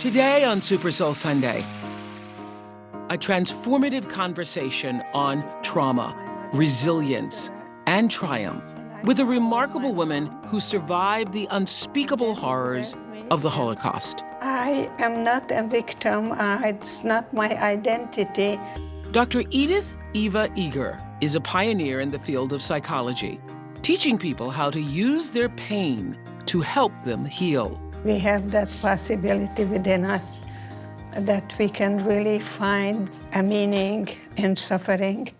Today on Super Soul Sunday, a transformative conversation on trauma, resilience, and triumph with a remarkable woman who survived the unspeakable horrors of the Holocaust. I am not a victim. It's not my identity. Dr. Edith Eva Eger is a pioneer in the field of psychology, teaching people how to use their pain to help them heal. We have that possibility within us that we can really find a meaning in suffering.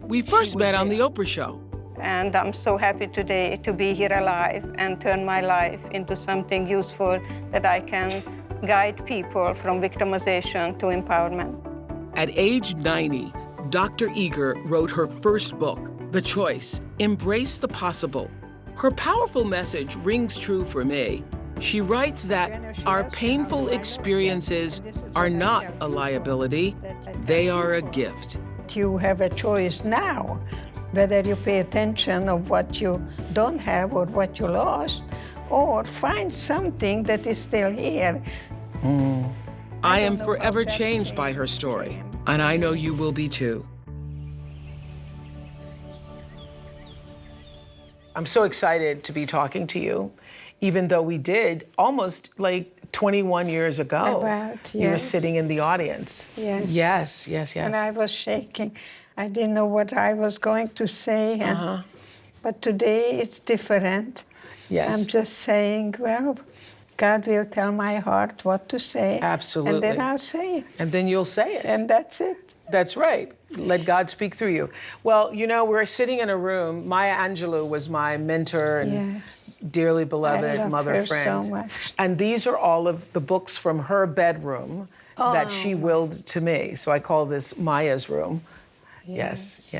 We first met on The Oprah Show. And I'm so happy today to be here alive and turn my life into something useful that I can guide people from victimization to empowerment. At age 90, Dr. Eger wrote her first book, The Choice, Embrace the Possible. Her powerful message rings true for me. She writes that our painful experiences are not a liability, they are a gift. You have a choice now, whether you pay attention of what you don't have or what you lost, or find something that is still here. I am forever changed by her story, and I know you will be too. I'm so excited to be talking to you, even though we did almost like 21 years ago. About, You were yes. sitting in the audience. Yes. Yes. And I was shaking. I didn't know what I was going to say. But today it's different. Yes. I'm just saying, well, God will tell my heart what to say. Absolutely. And then I'll say it. And then you'll say it. And that's it. That's right. Let God speak through you. Well, you know, we're sitting in a room. Maya Angelou was my mentor and Yes. dearly I beloved love mother her friend. so much. And these are all of the books from her bedroom that she willed to me. So I call this Maya's room. Yes.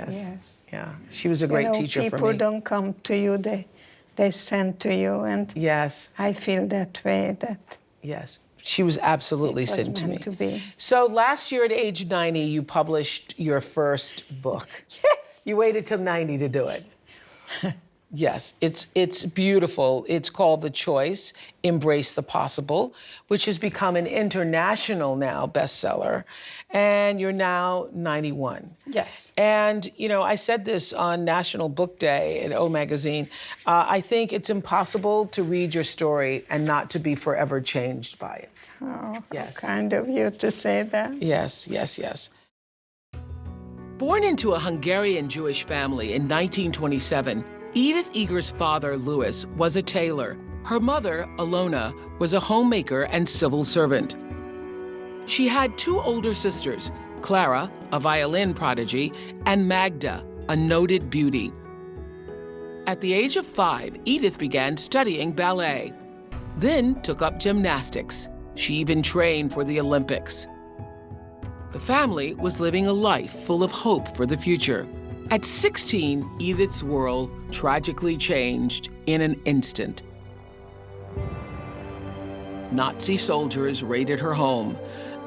Yeah. She was a great teacher for me. People don't come to you, they send to you. And Yes. I feel that way, that Yes. She was absolutely it was sent to me. meant to be. So last year at age 90, you published your first book. Yes. You waited till 90 to do it. Yes, it's beautiful. It's called The Choice, Embrace the Possible, which has become an international now bestseller. And you're now 91. Yes. And, you know, I said this on National Book Day at O Magazine. I think it's impossible to read your story and not to be forever changed by it. Oh, Yes. how kind of you to say that. Yes. Born into a Hungarian Jewish family in 1927, Edith Eger's father, Louis, was a tailor. Her mother, Alona, was a homemaker and civil servant. She had two older sisters, Clara, a violin prodigy, and Magda, a noted beauty. At the age of 5, Edith began studying ballet, then took up gymnastics. She even trained for the Olympics. The family was living a life full of hope for the future. At 16, Edith's world tragically changed in an instant. Nazi soldiers raided her home,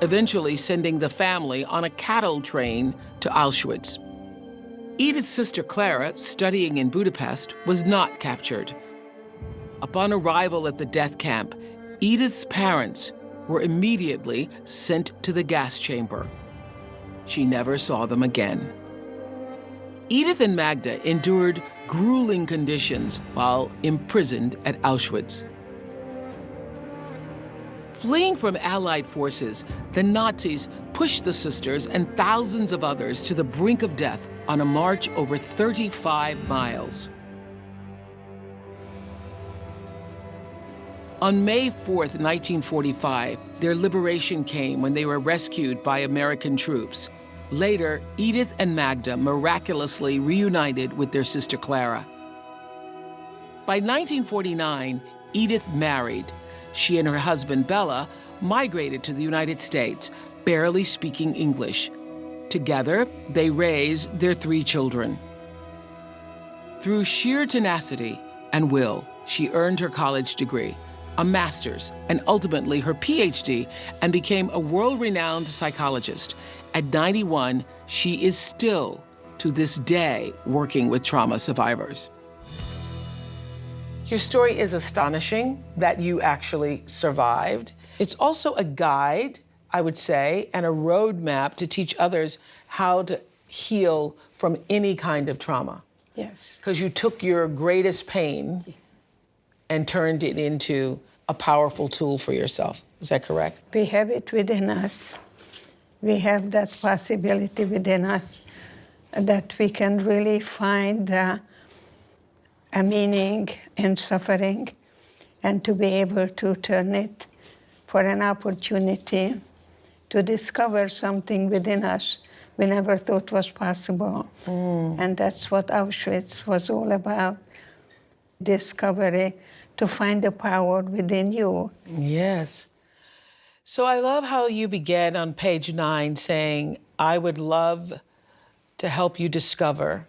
eventually sending the family on a cattle train to Auschwitz. Edith's sister Clara, studying in Budapest, was not captured. Upon arrival at the death camp, Edith's parents were immediately sent to the gas chamber. She never saw them again. Edith and Magda endured grueling conditions while imprisoned at Auschwitz. Fleeing from Allied forces, the Nazis pushed the sisters and thousands of others to the brink of death on a march over 35 miles. On May 4th, 1945, their liberation came when they were rescued by American troops. Later, Edith and Magda miraculously reunited with their sister Clara. By 1949, Edith married. She and her husband, Bella, migrated to the United States, barely speaking English. Together, they raised their 3 children. Through sheer tenacity and will, she earned her college degree, a master's, and ultimately her PhD, and became a world-renowned psychologist. At 91, she is still, to this day, working with trauma survivors. Your story is astonishing that you actually survived. It's also a guide, I would say, and a roadmap to teach others how to heal from any kind of trauma. Yes. Because you took your greatest pain and turned it into a powerful tool for yourself. Is that correct? We have it within us. We have that possibility within us that we can really find a meaning in suffering and to be able to turn it for an opportunity to discover something within us we never thought was possible. And that's what Auschwitz was all about, discovery, to find the power within you. Yes. So I love how you began on page 9 saying, I would love to help you discover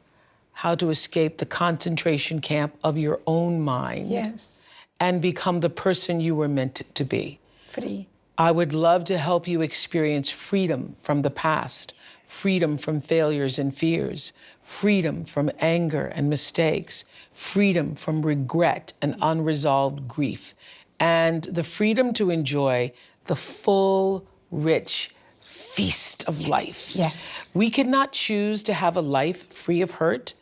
how to escape the concentration camp of your own mind. Yes. And become the person you were meant to be. Free. I would love to help you experience freedom from the past, freedom from failures and fears, freedom from anger and mistakes, freedom from regret and unresolved grief, and the freedom to enjoy the full, rich feast of life. Yeah. We cannot choose to have a life free of hurt,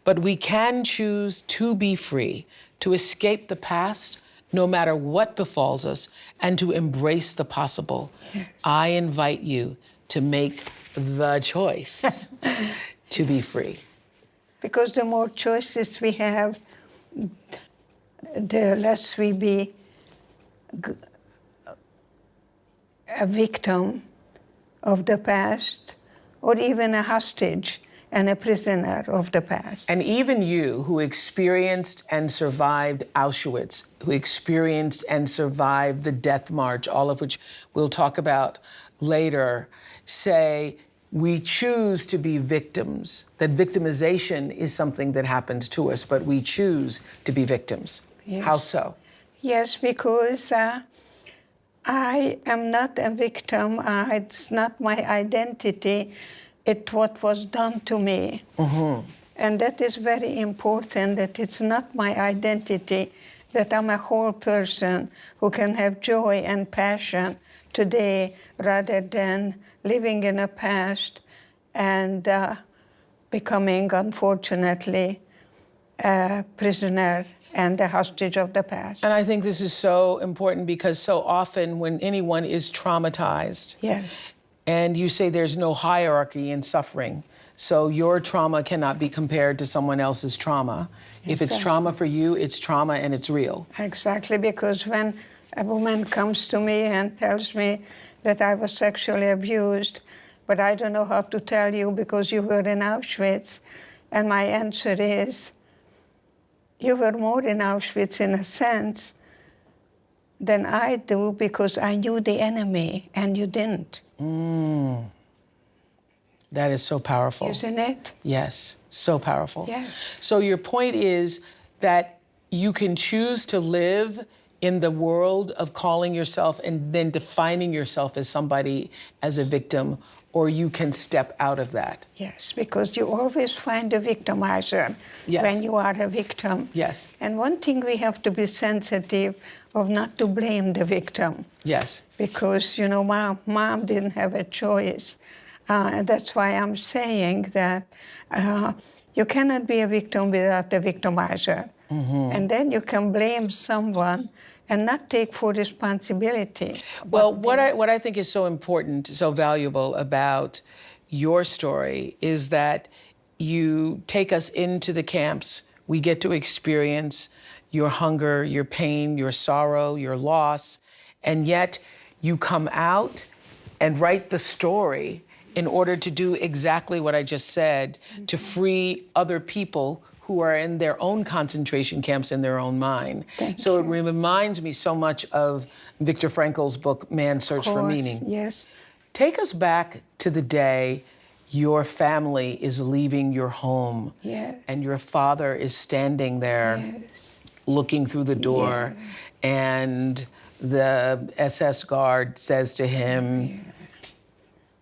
but we can choose to be free, to escape the past, no matter what befalls us, and to embrace the possible. Yes. I invite you to make the choice to be free. Because the more choices we have, the less we be a victim of the past, or even a hostage and a prisoner of the past. And even you who experienced and survived Auschwitz, who experienced and survived the Death March, all of which we'll talk about later, say, we choose to be victims, that victimization is something that happens to us, but we choose to be victims. Yes. How so? Yes, because I am not a victim. It's not my identity. It's what was done to me. Mm-hmm. And that is very important, that it's not my identity, that I'm a whole person who can have joy and passion today rather than living in a past and becoming, unfortunately, a prisoner and a hostage of the past. And I think this is so important because so often when anyone is traumatized, yes. And you say there's no hierarchy in suffering. So your trauma cannot be compared to someone else's trauma. Exactly. If it's trauma for you, it's trauma and it's real. Exactly, because when a woman comes to me and tells me that I was sexually abused, but I don't know how to tell you because you were in Auschwitz, and my answer is, you were more in Auschwitz in a sense than I do because I knew the enemy and you didn't. That is so powerful. Isn't it? Yes, so powerful. Yes. So your point is that you can choose to live in the world of calling yourself and then defining yourself as somebody, as a victim, or you can step out of that. Yes, because you always find a victimizer when you are a victim. Yes. And one thing we have to be sensitive of not to blame the victim. Yes. Because, you know, mom didn't have a choice. And that's why I'm saying that you cannot be a victim without a victimizer. Mm-hmm. And then you can blame someone and not take full responsibility. Well, what I think is so important, so valuable about your story is that you take us into the camps. We get to experience your hunger, your pain, your sorrow, your loss, and yet you come out and write the story in order to do exactly what I just said, to free other people who are in their own concentration camps in their own mind. So it reminds me so much of Viktor Frankl's book, Man's Search for Meaning. Yes. Take us back to the day your family is leaving your home. Yes. And your father is standing there looking through the door, and the SS guard says to him,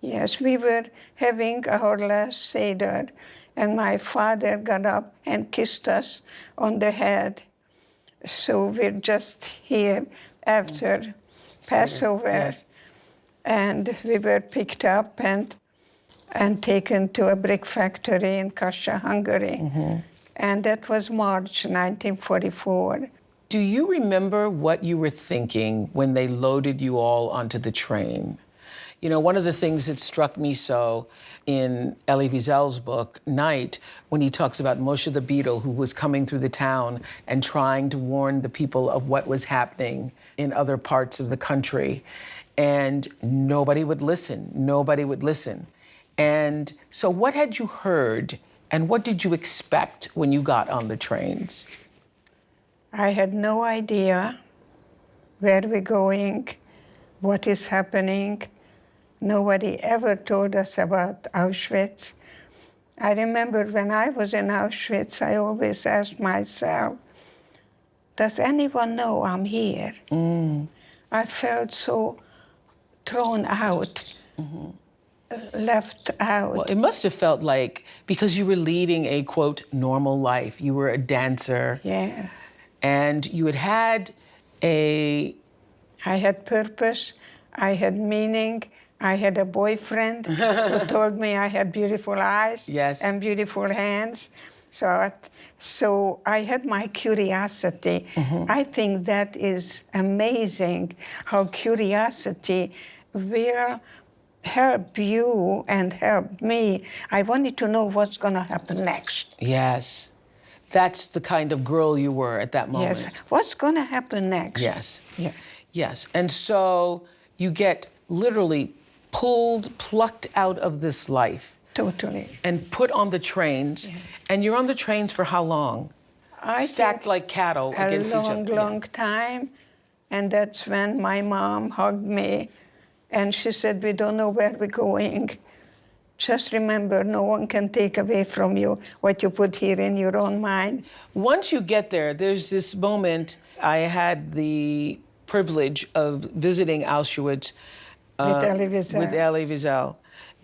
Yes, we were having our last Seder, and my father got up and kissed us on the head. So we're just here after Passover. Yes. And we were picked up and taken to a brick factory in Kassa, Hungary. And that was March 1944. Do you remember what you were thinking when they loaded you all onto the train? You know, one of the things that struck me so in Elie Wiesel's book, Night, when he talks about Moshe the Beetle, who was coming through the town and trying to warn the people of what was happening in other parts of the country. And nobody would listen. Nobody would listen. And so what had you heard and what did you expect when you got on the trains? I had no idea where we're going, what is happening. Nobody ever told us about Auschwitz. I remember when I was in Auschwitz, I always asked myself, does anyone know I'm here? I felt so thrown out, left out. Well, it must have felt like, because you were leading a, quote, normal life. You were a dancer. Yes. And you had I had purpose, I had meaning, I had a boyfriend who told me I had beautiful eyes and beautiful hands. So I had my curiosity. I think that is amazing, how curiosity will help you and help me. I wanted to know what's going to happen next. Yes. That's the kind of girl you were at that moment. Yes. What's going to happen next? Yes. Yeah. Yes. And so you get literally plucked out of this life. Totally. And put on the trains. Yeah. And you're on the trains for how long? Stacked like cattle against each other. A long time. And that's when my mom hugged me. And she said, we don't know where we're going. Just remember, no one can take away from you what you put here in your own mind. Once you get there, there's this moment. I had the privilege of visiting Auschwitz with Elie Wiesel.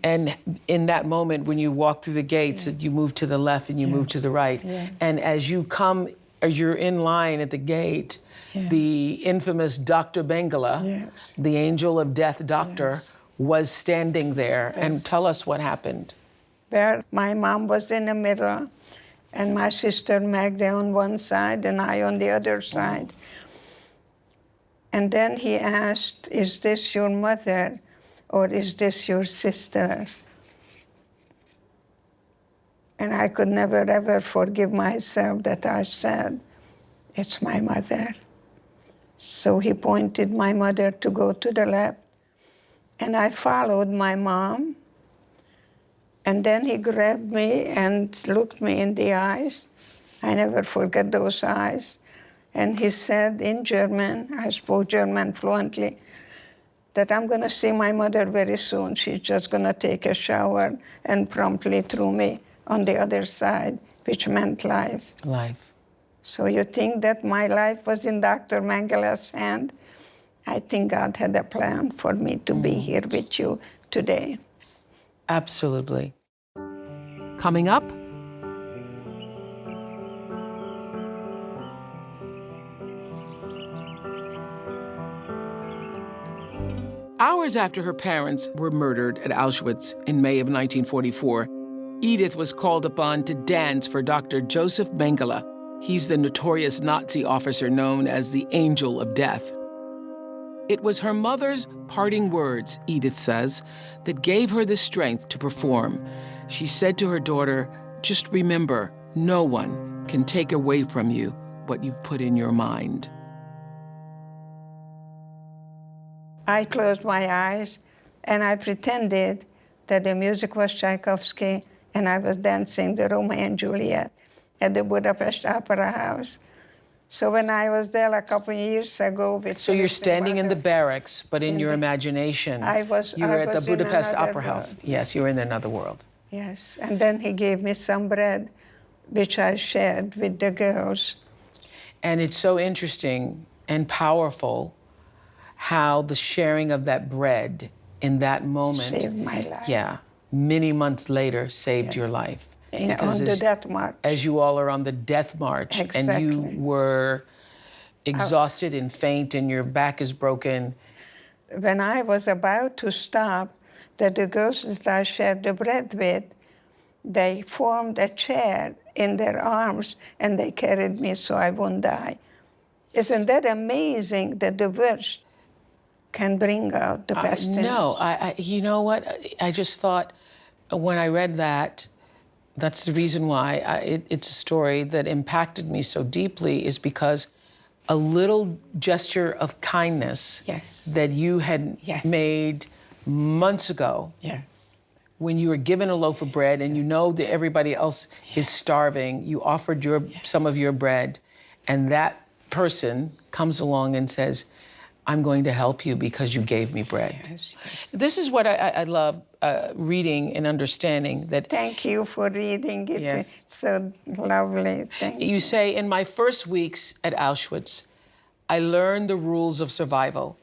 And in that moment, when you walk through the gates, you move to the left and you move to the right. Yeah. And as you're in line at the gate, the infamous Dr. Mengele, the angel of death doctor, was standing there. And tell us what happened. Well, my mom was in the middle, and my sister Magda on one side, and I on the other side. And then he asked, is this your mother, or is this your sister? And I could never, ever forgive myself that I said, it's my mother. So he pointed my mother to go to the left. And I followed my mom. And then he grabbed me and looked me in the eyes. I never forget those eyes. And he said in German, I spoke German fluently, that I'm going to see my mother very soon. She's just going to take a shower and promptly threw me on the other side, which meant life. Life. So you think that my life was in Dr. Mengele's hand? I think God had a plan for me to be here with you today. Absolutely. Coming up, hours after her parents were murdered at Auschwitz in May of 1944, Edith was called upon to dance for Dr. Joseph Mengele. He's the notorious Nazi officer known as the Angel of Death. It was her mother's parting words, Edith says, that gave her the strength to perform. She said to her daughter, just remember, no one can take away from you what you've put in your mind. I closed my eyes and I pretended that the music was Tchaikovsky and I was dancing the Romeo and Juliet at the Budapest Opera House. So when I was there a couple of years ago with... So you're standing in the barracks, but in your imagination, you were at the Budapest Opera House. Yes, you were in another world. Yes, and then he gave me some bread, which I shared with the girls. And it's so interesting and powerful how the sharing of that bread in that moment... saved my life. Yeah, many months later saved your life. On the death march. As you all are on the death march, and you were exhausted and faint and your back is broken, when I was about to stop, that the girls that I shared the bread with, they formed a chair in their arms and they carried me so I wouldn't die. Isn't that amazing that the worst can bring out the best in us? No, you know what? I just thought when I read that, that's the reason why it's a story that impacted me so deeply, is because a little gesture of kindness Yes. that you had Yes. made months ago, Yes. when you were given a loaf of bread and you know that everybody else is starving, you offered some of your bread, and that person comes along and says, I'm going to help you because you gave me bread. Yes, yes. This is what I love reading and understanding that. Thank you for reading it. Yes. It's so lovely. Thank you. You say, in my first weeks at Auschwitz, I learned the rules of survival.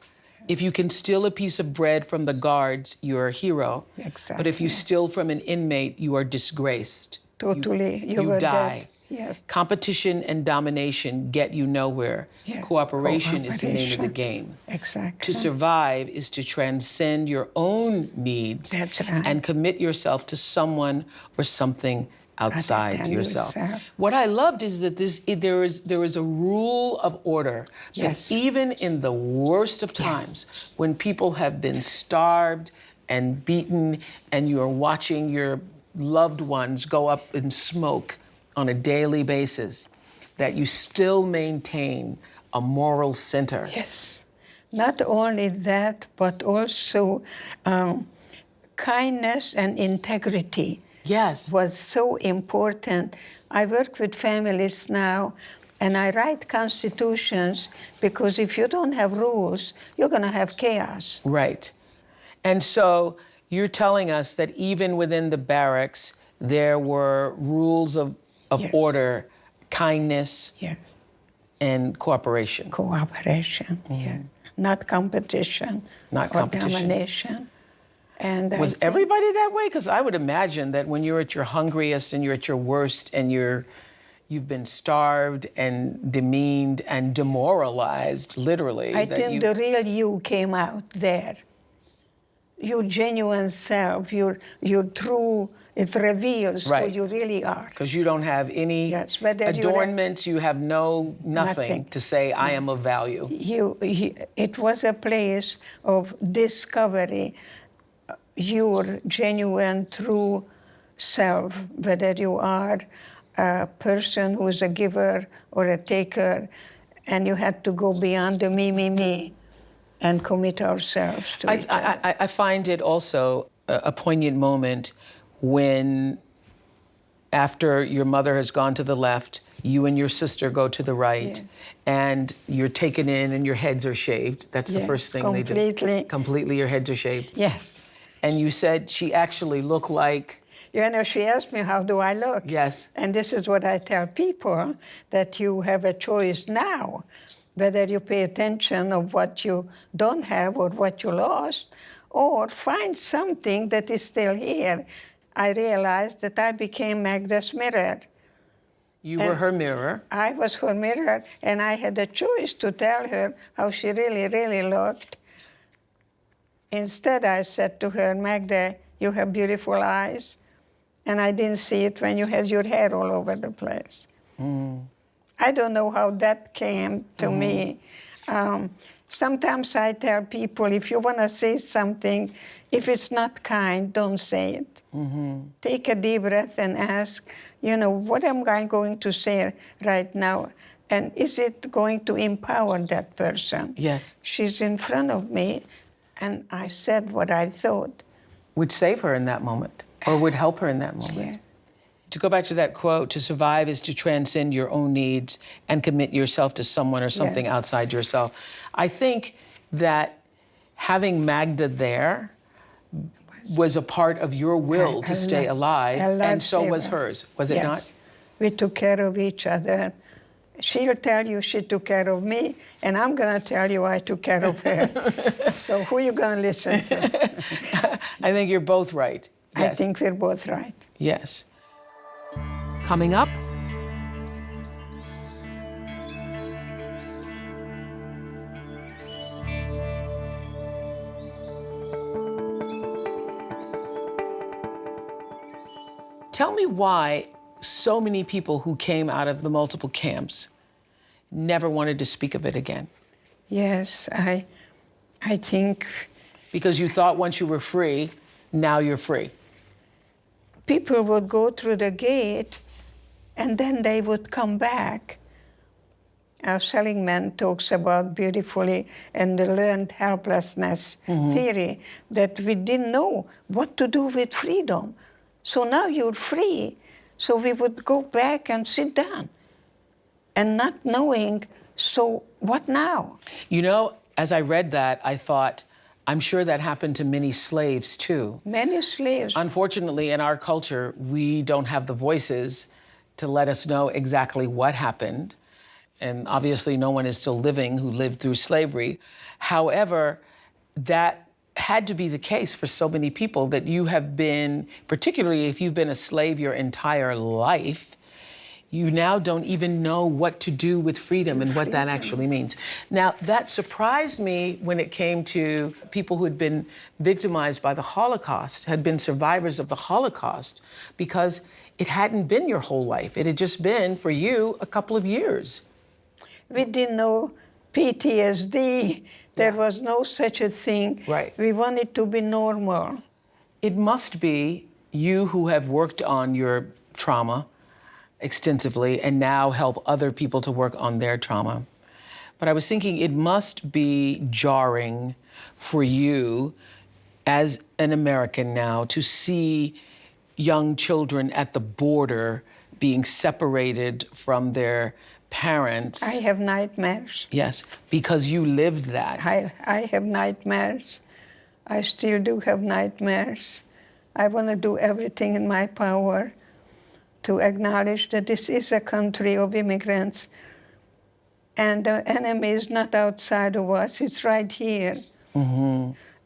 If you can steal a piece of bread from the guards, you're a hero. Exactly. But if you steal from an inmate, you are disgraced. Totally. You You were die. dead. Yes. Competition and domination get you nowhere. Yes. Cooperation is the name of the Cooperation. game. Exactly. To survive is to transcend your own needs. That's right. And commit yourself to someone or something outside than yourself. yourself. What I loved is that there is a rule of order. So Yes. even in the worst of times, when people have been starved and beaten, and you're watching your loved ones go up in smoke on a daily basis, that you still maintain a moral center. Yes. Not only that, but also kindness and integrity. Yes. Was so important. I work with families now, and I write constitutions because if you don't have rules, you're going to have chaos. Right. And so you're telling us that even within the barracks, there were rules of Yes. order, kindness, Yes. and cooperation. Cooperation, yes. Not competition. Not or competition. domination. And Was everybody that way? Because I would imagine that when you're at your hungriest and you're at your worst and you've been starved and demeaned and demoralized, literally. I think the real you came out there. Your genuine self, your true, it reveals Right. who you really are. Because you don't have any Yes, whether you're adornments, you have nothing Nothing. to say, I am of value. It was a place of discovery, your genuine, true self, whether you are a person who is a giver or a taker, and you had to go beyond the me, and commit ourselves to each other. I find it also a poignant moment when, after your mother has gone to the left, you and your sister go to the right, Yeah. and you're taken in and your heads are shaved. That's the Yes, first thing they completely. do. Completely, your heads are shaved. Yes. And you said she actually looked like... You know, she asked me, how do I look? Yes. And this is what I tell people, that you have a choice now, whether you pay attention of what you don't have or what you lost, or find something that is still here. I realized that I became Magda's mirror. You were her mirror. I was her mirror, and I had a choice to tell her how she really, really looked. Instead, I said to her, Magda, you have beautiful eyes, and I didn't see it when you had your hair all over the place. I don't know how that came to me. Sometimes I tell people, if you want to say something, if it's not kind, don't say it. Take a deep breath and ask, you know, what am I going to say right now? And is it going to empower that person? Yes. She's in front of me, and I said what I thought. Would save her in that moment, or would help her in that moment. Yeah. To go back to that quote, to survive is to transcend your own needs and commit yourself to someone or something outside yourself. I think that having Magda there was a part of your will to stay alive, and so was hers, was it not? We took care of each other. She'll tell you she took care of me, and I'm going to tell you I took care of her. So who are you going to listen to? I think you're both right. Yes. I think we're both right. Yes. Coming up, Tell me why so many people who came out of the multiple camps never wanted to speak of it again. Yes, I think Because you thought once you were free, now you're free. people would go through the gate and then they would come back. Seligman talks about beautifully in the learned helplessness theory that we didn't know what to do with freedom. So now you're free. So we would go back and sit down and not knowing, so what now? You know, as I read that, I thought, I'm sure that happened to many slaves too. Many slaves. Unfortunately, in our culture, we don't have the voices to let us know exactly what happened. And obviously, no one is still living who lived through slavery. However, that had to be the case for so many people that you have been, particularly if you've been a slave your entire life, you now don't even know what to do with freedom and what that actually means. Now, that surprised me when it came to people who had been victimized by the Holocaust, had been survivors of the Holocaust, because it hadn't been your whole life. It had just been, for you, a couple of years. We didn't know PTSD. There was no such a thing. Right. We wanted to be normal. It must be you who have worked on your trauma extensively and now help other people to work on their trauma. But I was thinking it must be jarring for you as an American now to see young children at the border being separated from their parents. I have nightmares. Yes, because you lived that. I have nightmares. I still do have nightmares. I want to do everything in my power to acknowledge that this is a country of immigrants and the enemy is not outside of us, it's right here.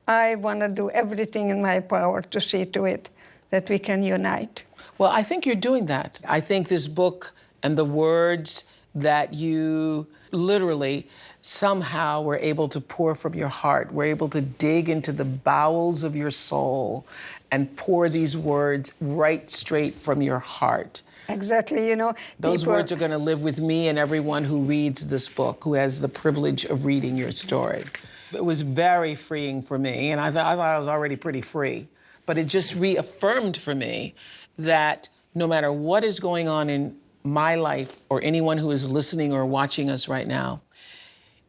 I want to do everything in my power to see to it that we can unite. Well, I think you're doing that. I think this book and the words that you literally somehow were able to pour from your heart, were able to dig into the bowels of your soul and pour these words right straight from your heart. Exactly, you know. Those words are going to live with me and everyone who reads this book, who has the privilege of reading your story. It was very freeing for me, and I thought I was already pretty free. But it just reaffirmed for me that no matter what is going on in my life or anyone who is listening or watching us right now,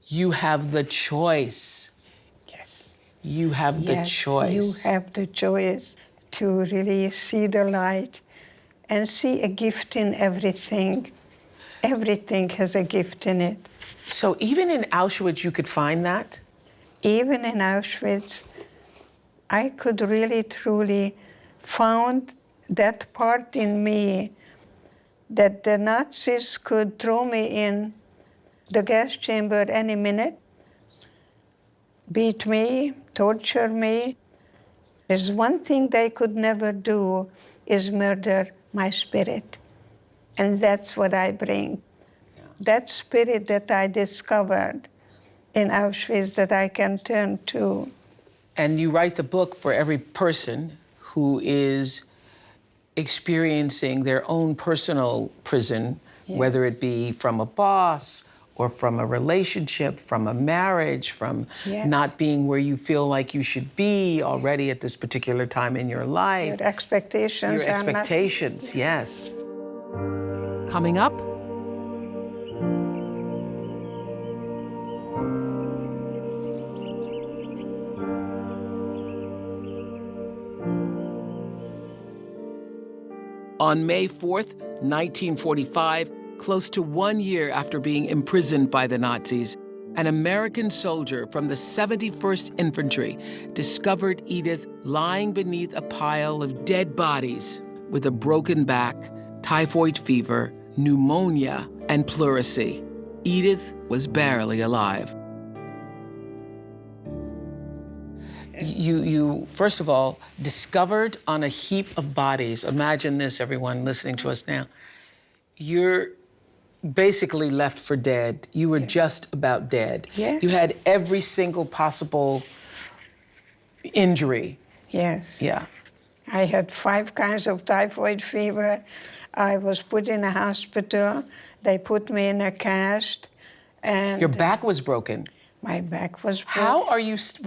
you have the choice. Yes. You have the choice. You have the choice to really see the light and see a gift in everything. Everything has a gift in it. So even in Auschwitz, you could find that? Even in Auschwitz, I could really, truly found that part in me that the Nazis could throw me in the gas chamber any minute, beat me, torture me. There's one thing they could never do is murder my spirit. And that's what I bring. That spirit that I discovered in Auschwitz that I can turn to. And you write the book for every person who is experiencing their own personal prison, whether it be from a boss or from a relationship, from a marriage, from not being where you feel like you should be already at this particular time in your life. Your expectations. Your expectations, yes. Coming up, On May 4th, 1945, close to 1 year after being imprisoned by the Nazis, an American soldier from the 71st Infantry discovered Edith lying beneath a pile of dead bodies with a broken back, typhoid fever, pneumonia, and pleurisy. Edith was barely alive. You first of all, discovered on a heap of bodies. Imagine this, everyone listening to us now. You're basically left for dead. You were just about dead. Yeah. You had every single possible injury. Yes. Yeah. I had 5 kinds of typhoid fever. I was put in a hospital. They put me in a cast. And Your back was broken. my back was broken. How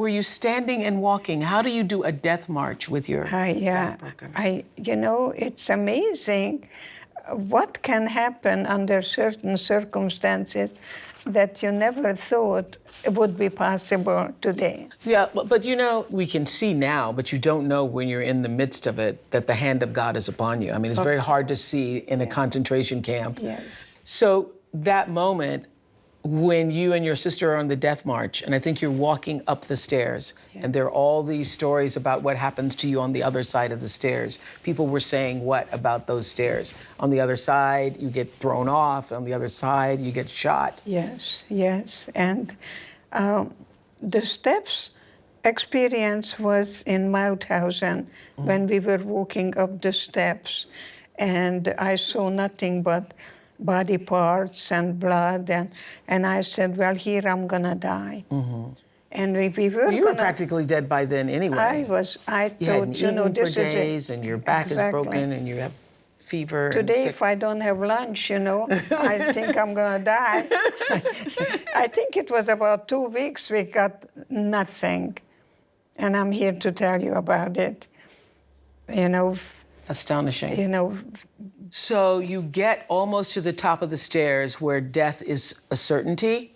were you standing and walking? How do you do a death march with your back broken? You know, it's amazing what can happen under certain circumstances that you never thought would be possible today. Yeah, but you know, we can see now, but you don't know when you're in the midst of it that the hand of God is upon you. I mean, it's very hard to see in a concentration camp. Yes. So that moment when you and your sister are on the death march, and I think you're walking up the stairs, and there are all these stories about what happens to you on the other side of the stairs. People were saying what about those stairs? On the other side, you get thrown off. On the other side, you get shot. Yes, yes. And the steps experience was in Mauthausen when we were walking up the steps. And I saw nothing but body parts and blood. And I said, well, here I'm going to die. And we were You were practically dead by then anyway. I You thought, hadn't eaten this for is it. days, and your back is broken, and you have fever. Today, and if I don't have lunch, I think I'm going to die. I think it was about 2 weeks we got nothing. And I'm here to tell you about it. Astonishing. So you get almost to the top of the stairs where death is a certainty.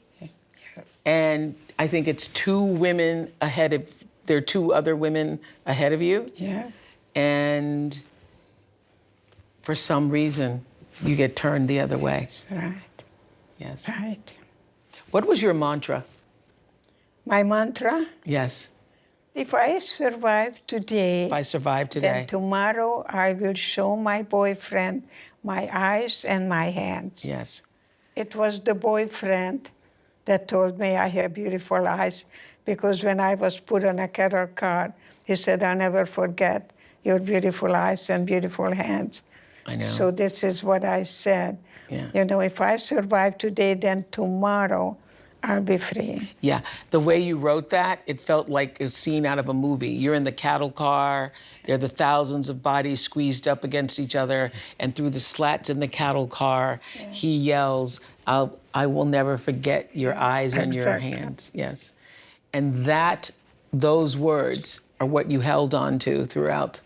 And I think it's 2 women ahead of, there are 2 other women ahead of you. Yeah. And for some reason, you get turned the other way. That's right. Yes. Right. What was your mantra? My mantra? Yes. If I survive today, If I survive today. then tomorrow I will show my boyfriend my eyes and my hands. Yes. It was the boyfriend that told me I have beautiful eyes, because when I was put on a cattle car, he said, I'll never forget your beautiful eyes and beautiful hands. I know. So this is what I said. Yeah. If I survive today, then tomorrow I'll be free. Yeah, the way you wrote that, it felt like a scene out of a movie. You're in the cattle car, there are the thousands of bodies squeezed up against each other, and through the slats in the cattle car, he yells, I will never forget your eyes and your hands. Yes. And those words are what you held on to throughout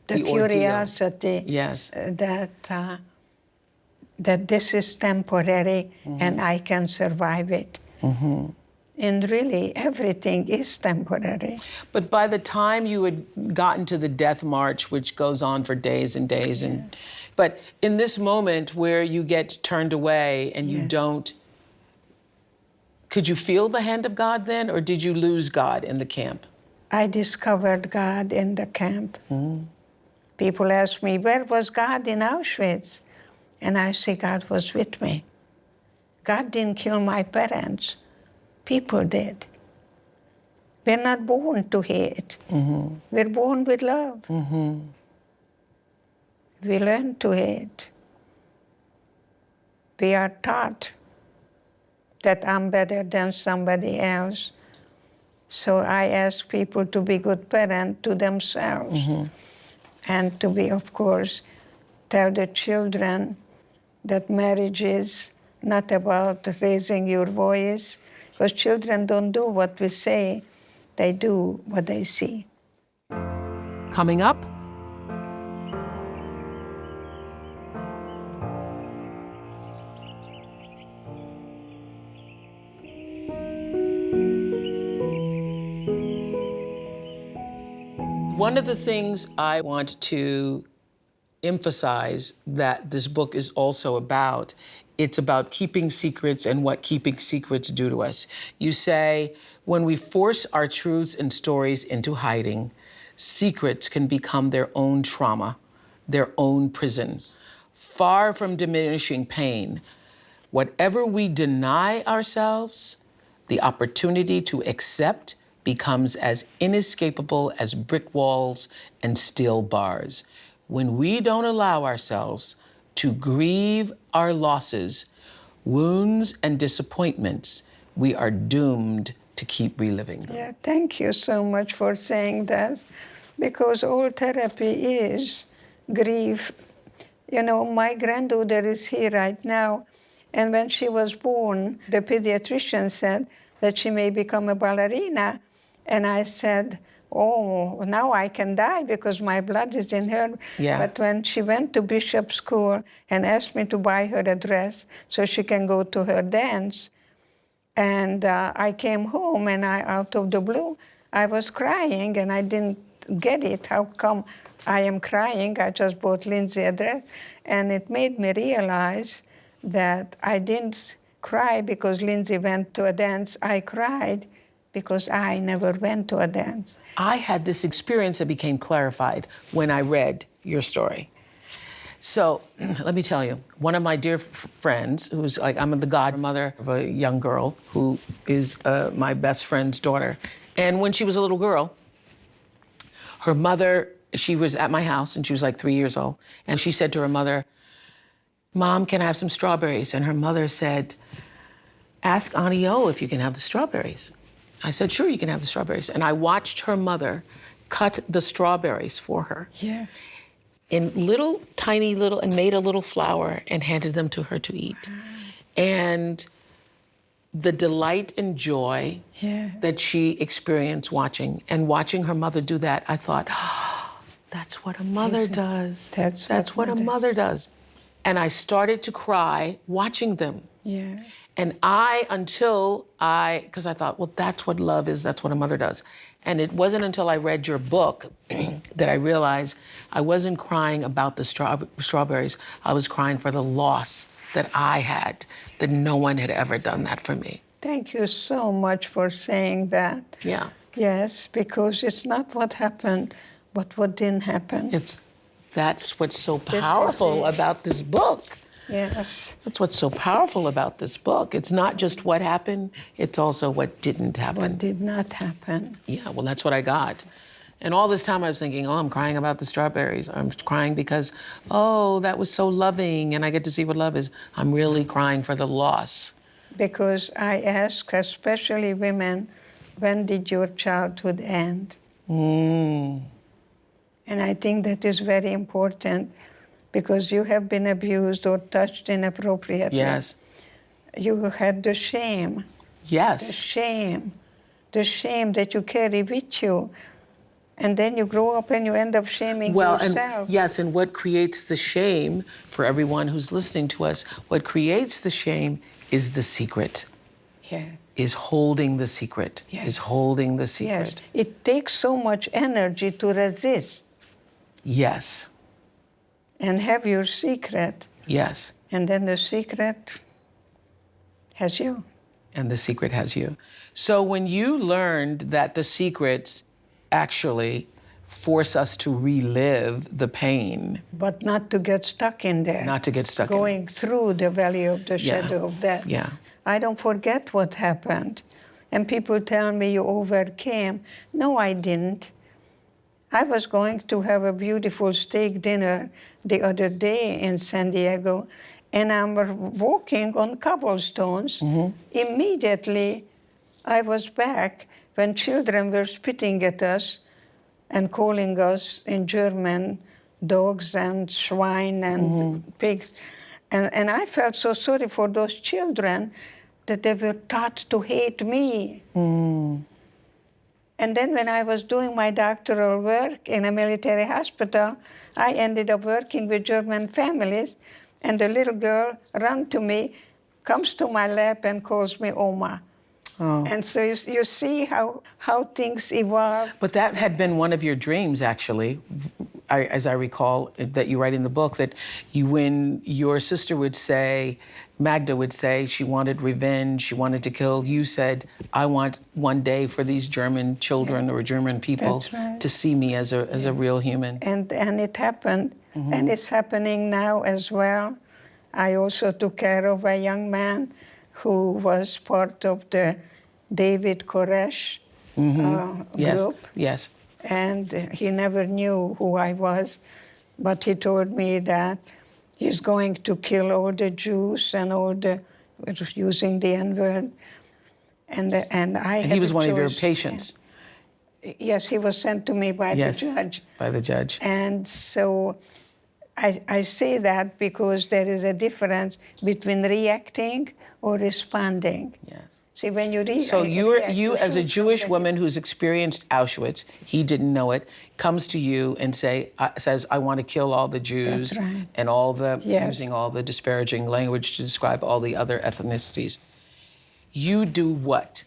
the ordeal. Curiosity. Yes. That this is temporary and I can survive it. And really, everything is temporary. But by the time you had gotten to the death march, which goes on for days and days, but in this moment where you get turned away and you don't, could you feel the hand of God then, or did you lose God in the camp? I discovered God in the camp. People ask me, where was God in Auschwitz? And I say, God was with me. God didn't kill my parents. People did. We're not born to hate. We're born with love. We learn to hate. We are taught that I'm better than somebody else. So I ask people to be good parents to themselves. And to be, of course, tell the children that marriage is not about raising your voice, because children don't do what we say, they do what they see. Coming up, One of the things I want to emphasize that this book is also about, it's about keeping secrets and what keeping secrets do to us. You say, when we force our truths and stories into hiding, secrets can become their own trauma, their own prison. Far from diminishing pain, whatever we deny ourselves, the opportunity to accept becomes as inescapable as brick walls and steel bars. When we don't allow ourselves to grieve our losses, wounds, and disappointments, we are doomed to keep reliving them. Yeah, thank you so much for saying that, Because all therapy is grief. You know, my granddaughter is here right now, and when she was born, the pediatrician said that she may become a ballerina. And I said, oh, now I can die because my blood is in her. Yeah. But when she went to bishop school and asked me to buy her a dress so she can go to her dance, and I came home and out of the blue, I was crying and I didn't get it. How come I am crying? I just bought Lindsay a dress. And it made me realize that I didn't cry because Lindsay went to a dance. I cried because I never went to a dance. I had this experience that became clarified when I read your story. So let me tell you, one of my dear friends, who's like, I'm the godmother of a young girl who is my best friend's daughter. And when she was a little girl, her mother, she was at my house and she was like 3 years old. And she said to her mother, Mom, can I have some strawberries? And her mother said, ask Auntie O if you can have the strawberries. I said, sure, you can have the strawberries. And I watched her mother cut the strawberries for her. Yeah. In tiny little, and made a little flower and handed them to her to eat. And the delight and joy that she experienced watching her mother do that, I thought, oh, that's what a mother does. That's what a mother does. And I started to cry watching them. Yeah. And because I thought, well, that's what love is, that's what a mother does. And it wasn't until I read your book that I realized I wasn't crying about the strawberries. I was crying for the loss that I had, that no one had ever done that for me. Thank you so much for saying that. Yeah. Yes, because it's not what happened, but what didn't happen. That's what's so powerful about this book. Yes. That's what's so powerful about this book. It's not just what happened, it's also what didn't happen. What did not happen. Yeah, well, that's what I got. And all this time I was thinking, oh, I'm crying about the strawberries. I'm crying because, oh, that was so loving and I get to see what love is. I'm really crying for the loss. Because I ask, especially women, when did your childhood end? And I think that is very important because you have been abused or touched inappropriately. Yes. You had the shame. Yes. The shame that you carry with you. And then you grow up and you end up shaming yourself. And what creates the shame, for everyone who's listening to us, what creates the shame is the secret. Yeah. Is holding the secret. Yes. Is holding the secret. Yes. It takes so much energy to resist. Yes. And have your secret. Yes. And then the secret has you. And the secret has you. So when you learned that the secrets actually force us to relive the pain. But not to get stuck in there. Not to get stuck in. Going through the valley of the shadow of death. Yeah. I don't forget what happened. And people tell me you overcame. No, I didn't. I was going to have a beautiful steak dinner the other day in San Diego, and I'm walking on cobblestones. Immediately, I was back when children were spitting at us and calling us in German dogs and swine and pigs. And I felt so sorry for those children that they were taught to hate me. And then when I was doing my doctoral work in a military hospital, I ended up working with German families, and the little girl ran to me, comes to my lap and calls me Oma. Oh. And so you see how things evolve. But that had been one of your dreams, actually, as I recall, that you write in the book, that when your sister would say, Magda would say she wanted revenge, she wanted to kill, you said, I want one day for these German children or German people to see me as a real human. And it happened, and it's happening now as well. I also took care of a young man who was part of the David Koresh group. Yes. And he never knew who I was, but he told me that he's going to kill all the Jews and using the N-word. And he was one of your patients. Yes, he was sent to me by the judge. By the judge. And so I say that because there is a difference between reacting or responding. Yes. See, when you react... So you as a Jewish woman who's experienced Auschwitz, he didn't know it, comes to you and says, I want to kill all the Jews. That's right. And all the, using all the disparaging language to describe all the other ethnicities. You do what?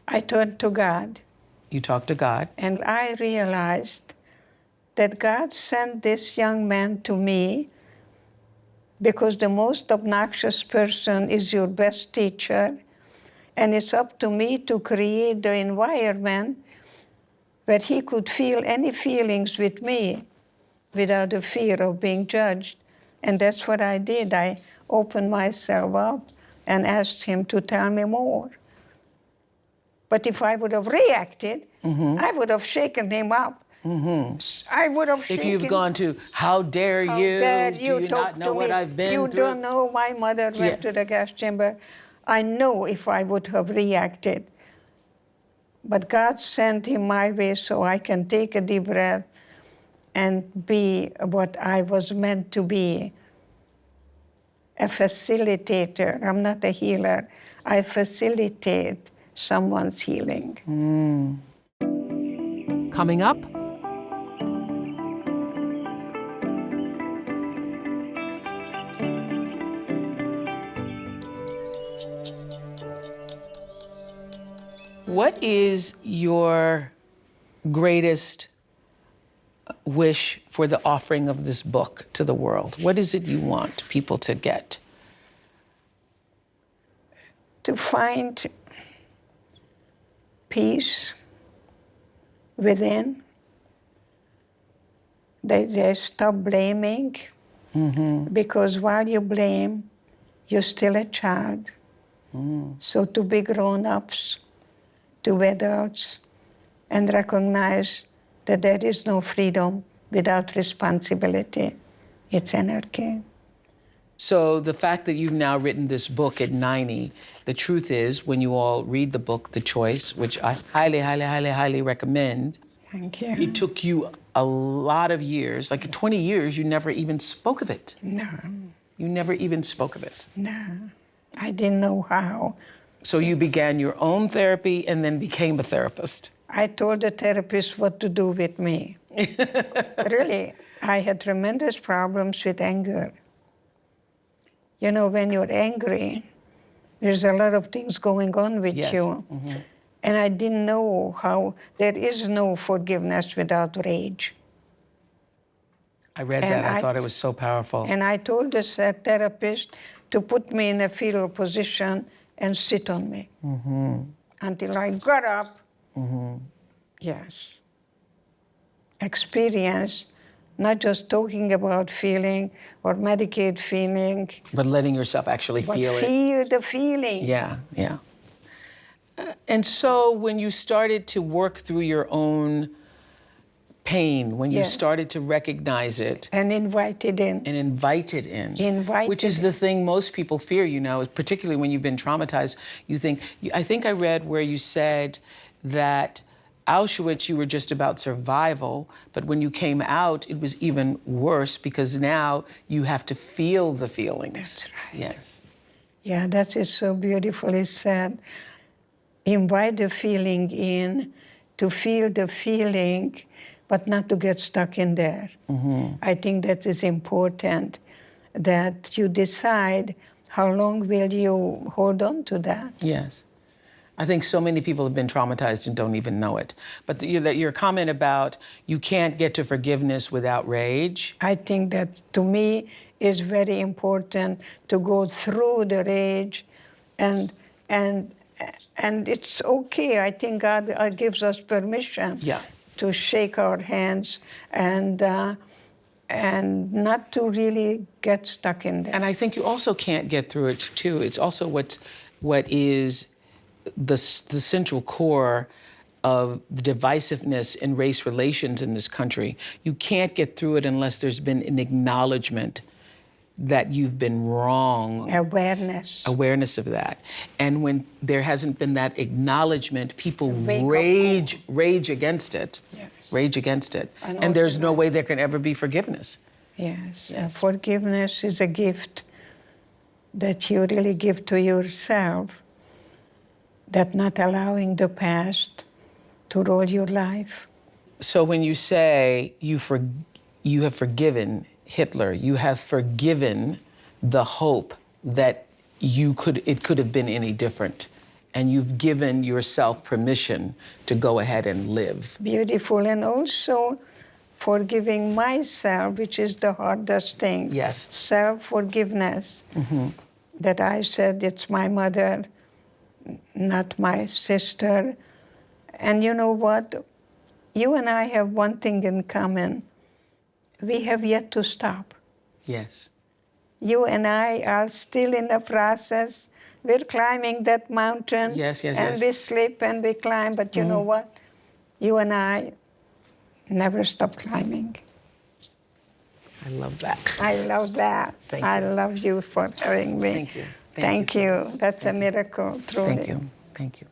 I turned to God. You talk to God. And I realized that God sent this young man to me because the most obnoxious person is your best teacher, and it's up to me to create the environment where he could feel any feelings with me without the fear of being judged. And that's what I did. I opened myself up and asked him to tell me more. But if I would have reacted, I would have shaken him up. I would have shaken... If you've gone to, how dare you? Do you not know what I've been through? You don't know. My mother went to the gas chamber. I know if I would have reacted. But God sent him my way so I can take a deep breath and be what I was meant to be, a facilitator. I'm not a healer. I facilitate someone's healing. Coming up, what is your greatest wish for the offering of this book to the world? What is it you want people to get? To find peace within. They stop blaming, because while you blame, you're still a child. So to be grown-ups, to adults, and recognize that there is no freedom without responsibility. It's anarchy. So the fact that you've now written this book at 90, the truth is, when you all read the book, The Choice, which I highly, highly, highly, highly recommend. Thank you. It took you a lot of years, like 20 years, you never even spoke of it. No. You never even spoke of it. No, I didn't know how. So you began your own therapy and then became a therapist. I told the therapist what to do with me. Really, I had tremendous problems with anger. You know, when you're angry, there's a lot of things going on with you. And I didn't know how, there is no forgiveness without rage. I read that, I thought it was so powerful. And I told this therapist to put me in a fetal position and sit on me until I got up. Yes. Experience, not just talking about feeling or medicate feeling. But letting yourself actually feel it. Feel the feeling. Yeah, yeah. And so when you started to work through your own pain, when you started to recognize it. And invite it in. And invite it in. Invite which is the thing most people fear, you know, particularly when you've been traumatized. You think, I think I read where you said that Auschwitz, you were just about survival, but when you came out, it was even worse because now you have to feel the feelings. That's right. Yes. Yeah, that is so beautifully said. Invite the feeling in, to feel the feeling, but not to get stuck in there. I think that is important, that you decide how long will you hold on to that. Yes. I think so many people have been traumatized and don't even know it. But your comment about you can't get to forgiveness without rage. I think that, to me, is very important to go through the rage, and it's okay. I think God gives us permission to shake our hands and not to really get stuck in there. And I think you also can't get through it too. It's also what is the central core of the divisiveness in race relations in this country. You can't get through it unless there's been an acknowledgement that you've been wrong. Awareness of that. And when there hasn't been that acknowledgement, people Wake up. rage against it. Yes. Rage against it. I know And there's no that. way there can ever be forgiveness. Yes, forgiveness is a gift that you really give to yourself, that not allowing the past to rule your life. So when you say you have forgiven Hitler, you have forgiven the hope that it could have been any different, and you've given yourself permission to go ahead and live. Beautiful, and also forgiving myself, which is the hardest thing. Yes. Self-forgiveness. Mm-hmm. That I said it's my mother, not my sister. And you know what? You and I have one thing in common. We have yet to stop. Yes. You and I are still in the process. We're climbing that mountain. Yes. And we slip and we climb, but you know what? You and I never stop climbing. I love that. I love that. Thank you. I love you for having me. Thank you. Thank you. That's a miracle, truly. Thank you. Thank you.